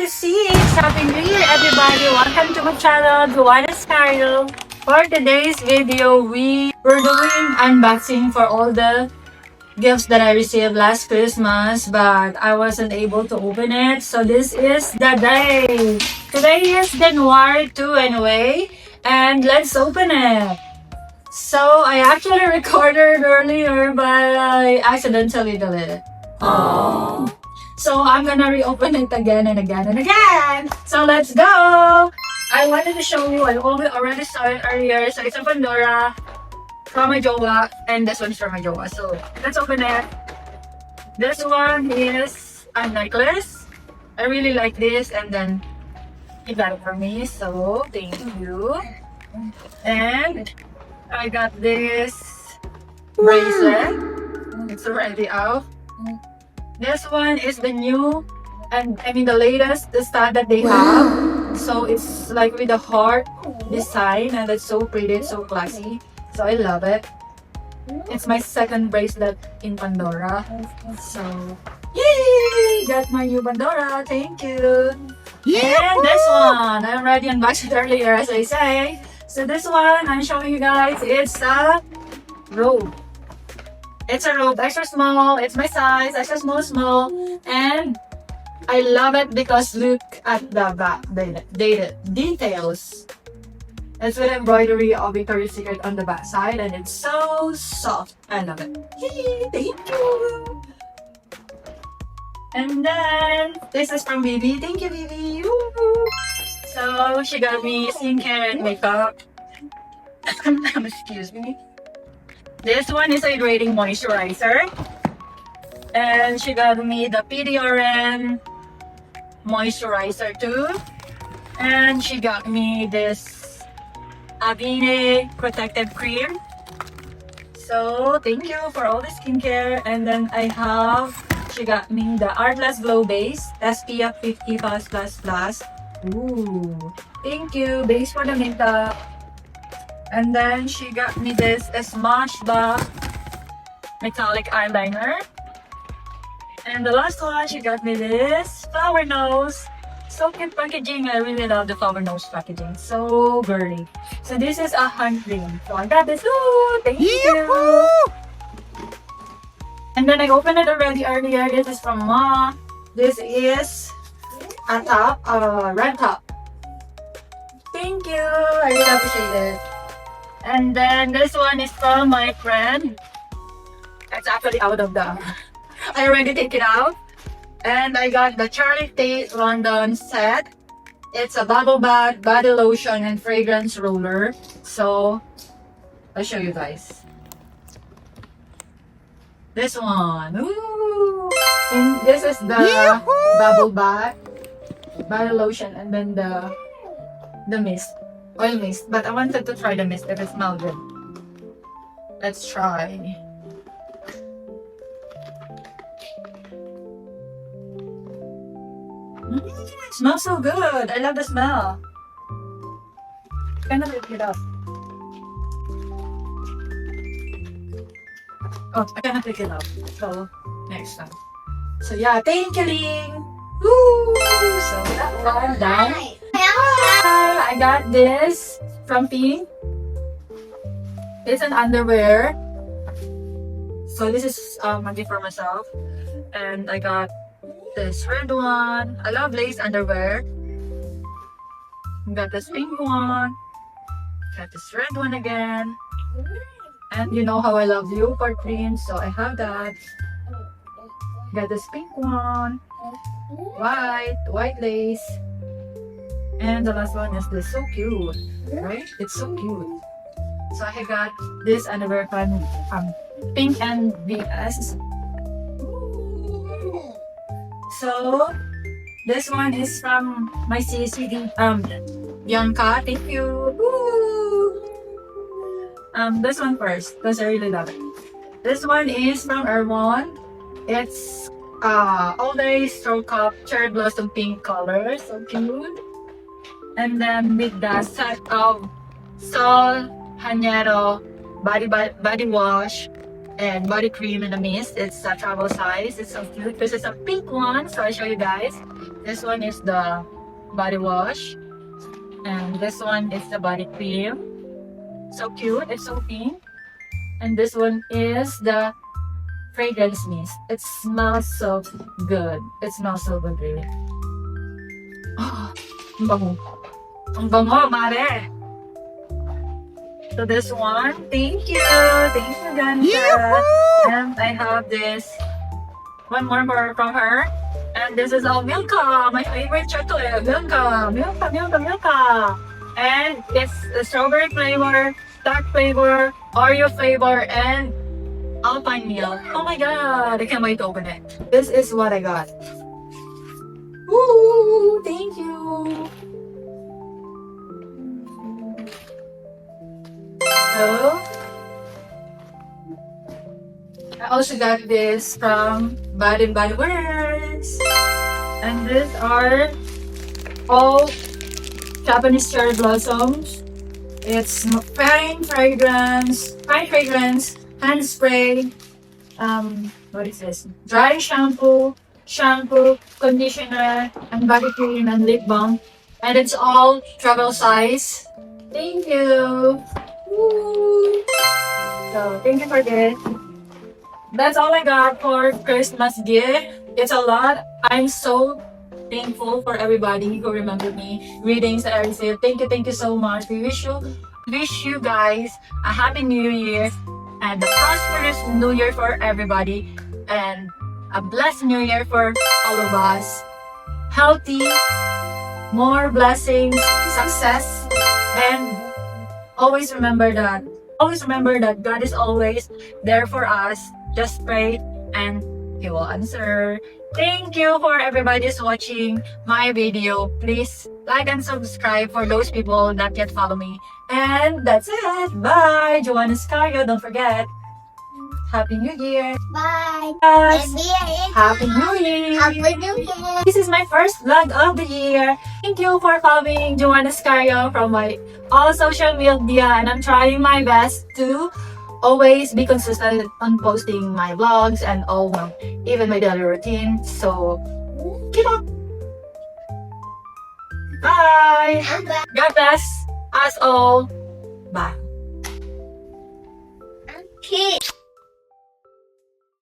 26. Happy New Year, everybody. Welcome to my channel, Joanna Escario. For today's video, we're doing unboxing for all the gifts that I received last Christmas, but I wasn't able to open it. So this is the day. Today is January 2 anyway, and let's open it. So I actually recorded earlier, but I accidentally deleted it. Oh. So I'm gonna reopen it again and again and again. So let's go! I wanted to show you, I already saw it earlier. So it's a Pandora from my jowa, and this one's from my jowa. So let's open it. This one is a necklace. I really like this, and then he got it for me. So thank you. And I got this bracelet. It's already out. This one is the new, and I mean the latest, the style that they have. So it's like with a heart design, and it's so pretty, it's so classy. So I love it. It's my second bracelet in Pandora. So yay! Got my new Pandora. Thank you. And this one, I already unboxed it earlier, as I say. So this one, I'm showing you guys. It's a robe. It's a robe, extra small. It's my size, extra small, and I love it because look at the back, the details. It's with embroidery of Victoria's Secret on the back side, and it's so soft. I love it. Yay, thank you. And then this is from Bibi. Thank you, Bibi. Woo. So she got me skincare and makeup. Excuse me. This one is a hydrating moisturizer. And she got me the PDRN moisturizer too. And she got me this Avene protective cream. So thank you for all the skincare. And then she got me the Artless Glow Base SPF 50+++. Ooh, thank you, base for the makeup. And then she got me this Smashbox metallic eyeliner. And the last one, she got me this flower nose. So cute packaging. I really love the flower nose packaging. So girly. So this is a hand cream. So I got this. Ooh, thank you. And then I opened it already earlier. This is from Ma. This is a top, red top. Thank you. I really appreciate it. And then this one is from my friend. It's actually out of the... I already take it out. And I got the Charlie Tate London set. It's a bubble bath, body lotion, and fragrance roller. So, I'll show you guys. This one. Ooh! And this is the bubble bath, body lotion, and then the mist. Oil mist, but I wanted to try the mist if it smells good. Let's try. It smells so good. I love the smell. Kind of pick it up. Oh, I cannot pick it up. So next time. So yeah, thank you, Ling. Woo! So that one done. I got this from Pink. It's an underwear. So this is a gift for myself. And I got this red one. I love lace underwear. Got this pink one. Got this red one again. And you know how I love leopard print, so I have that. Got this pink one. White lace. And the last one is this, so cute, right? It's so cute. So I got this underwear from Pink and VS. So this one is from my CCD, Bianca. Thank you. Woo! This one first, because I really love it. This one is from Ermon. It's all day stroke up cherry blossom pink color, so cute. And then with the set of Sol Hañero body wash and body cream in a mist. It's a travel size. It's so cute. This is a pink one, so I'll show you guys. This one is the body wash. And this one is the body cream. So cute. It's so pink. And this one is the fragrance mist. It smells so good. It smells so good, really. Oh, ang bango. Ang bango, mare. So this one, thank you. Thank you, Ganda. And I have this one more from her. And this is all Milka, my favorite chocolate. Milka. And it's a strawberry flavor, dark flavor, Oreo flavor, and alpine milk. Oh my god, I can't wait to open it. This is what I got. Woo! Thank you. So, I also got this from Bad and Body Works. And these are all Japanese cherry blossoms. It's fine fragrance, hand spray, what is this? Dry shampoo, conditioner, and body cream and lip balm. And it's all travel size. Thank you. Woo. So, thank you for this. That's all I got for Christmas gift. It's a lot. I'm so thankful for everybody who remembered me, readings that I received. Thank you so much. We wish you guys a happy new year and a prosperous new year for everybody and a blessed new year for all of us. Healthy, more blessings, success, and always remember that God is always there for us. Just pray and He will answer. Thank you for everybody who's watching my video. Please like and subscribe for those people that yet follow me. And that's it. Bye. Joanna Escario. Don't forget. Happy New Year. Bye. Guys. Happy Happy New Year. Happy New Year. This is my first vlog of the year. Thank you for following Joanna Escario from my all social media, and I'm trying my best to always be consistent on posting my vlogs and even my daily routine. So keep up. Bye. God bless us all. Bye. Okay.